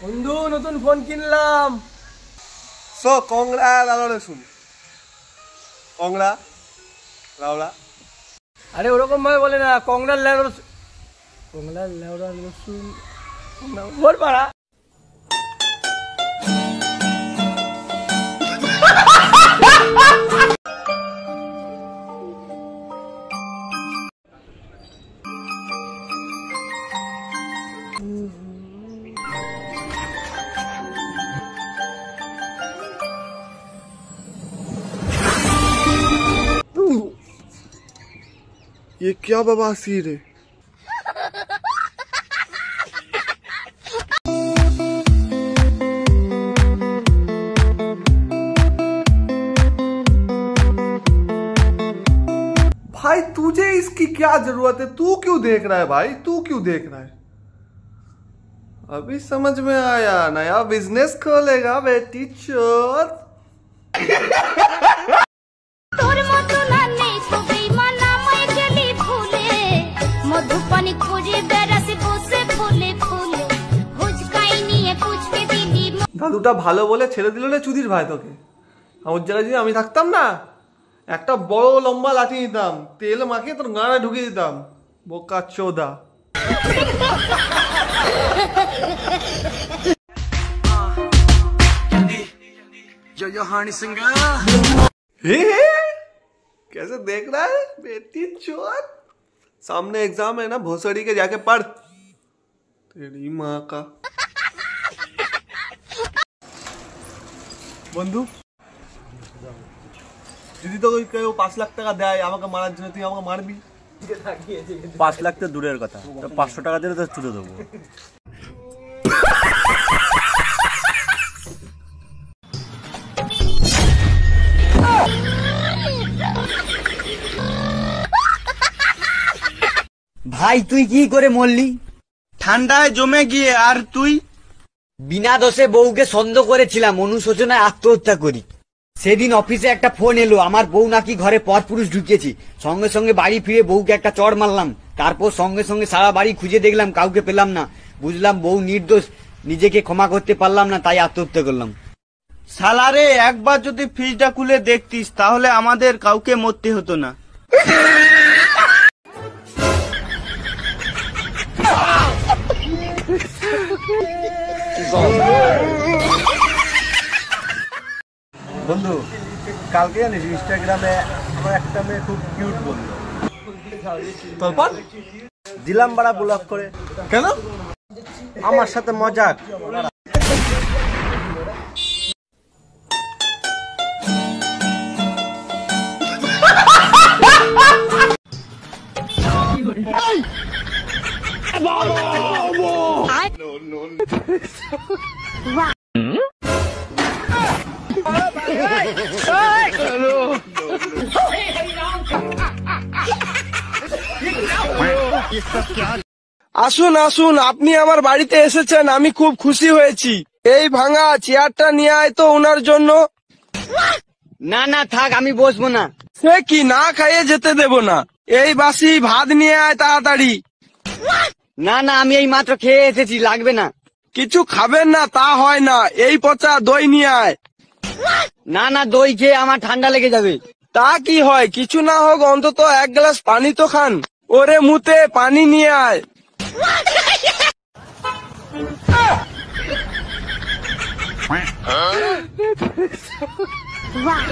বন্ধু নতুন ফোন কিনলাম। সো কংগ্রা লাউড়া রসুন, কংগ্রা লাউড়া। আরে ওরকম ভাবে বলে না, কংগ্রা লেউড়া, কংগ্রা লেউড়া রসুন বল পাড়া। ये क्या बवासीर है? भाई तुझे इसकी क्या जरूरत है? तू क्यों देख रहा है भाई? तू क्यों देख रहा है? अभी समझ में आया, नया बिजनेस खोलेगा बेटी चोर। দাদুটা ভালো বলে ছেড়ে দিল রে চুদির ভাই তোকে। আমার জায়গায় যদি আমি থাকতাম না, একটা বড় লম্বা লাঠি নিতাম, তেল মাখিয়ে তোর গাঁড়ে ঢুকিয়ে দিতাম। বোকা চোদা। कैसे देख रहा है बेटी चोर? सामने एग्जाम है ना, भोसड़ी के जाके पढ़। तेरी माँ का বন্ধু, যদি তো কেউ 5 লাখ টাকা দেয় আমাকে মারার জন্য, তুই আমাকে মারবি? 5 লাখ তো দূরের কথা, 500 টাকা দিলে তো চুদে দেবো। ভাই তুই কি করে মরলি? ঠান্ডায় জমে গিয়ে। আর তুই? বিনা দোষে বউকে সন্দেহ করেছিলাম, অনুশোচনায় আত্মহত্যা করি। সেদিন অফিসে একটা ফোন এলো, আমার বউ নাকি ঘরে পরপুরুষ ঢুকিয়েছি। সঙ্গে সঙ্গে বাড়ি ফিরে বউকে একটা চড় মারলাম। তারপর সঙ্গে সঙ্গে সারা বাড়ি খুঁজে দেখলাম, কাউকে পেলাম না। বুঝলাম বউ নির্দোষ, নিজেকে ক্ষমা করতে পারলাম না, তাই আত্মহত্যা করলাম। সালারে, একবার যদি ফ্রিজটা খুলে দেখতিস তাহলে আমাদের কাউকে মরতে হতো না। বন্ধু, কালকে জানিস ইনস্টাগ্রামে আমার একটা মেয়ে খুব কিউট বললো, তারপর দিলাম বাড়া ব্লক করে। কেন? আমার সাথে মজাক। আসুন আসুন, আপনি আমার বাড়িতে এসেছেন, আমি খুব খুশি হয়েছি। এই ভাঙা চেয়ারটা নিয়ে আয় তো ওনার জন্য। না না থাক, আমি বসবো না। সে কি, না খাইয়ে যেতে দেব না। এই বাসি ভাত নিয়ে আয় তাড়াতাড়ি। না না, আমি এই মাত্র খেয়ে এসেছি, লাগবে না। কিছু খাবেন না তা হয় না, এই পচা দই নিয়ে আয়। না না, দই খেয়ে আমার ঠান্ডা লেগে যাবে। তা কি হয়, কিছু না হোক অন্তত 1 গ্লাস পানি তো খান। ওরে মুতে পানি নিয়ে আয়। Wow.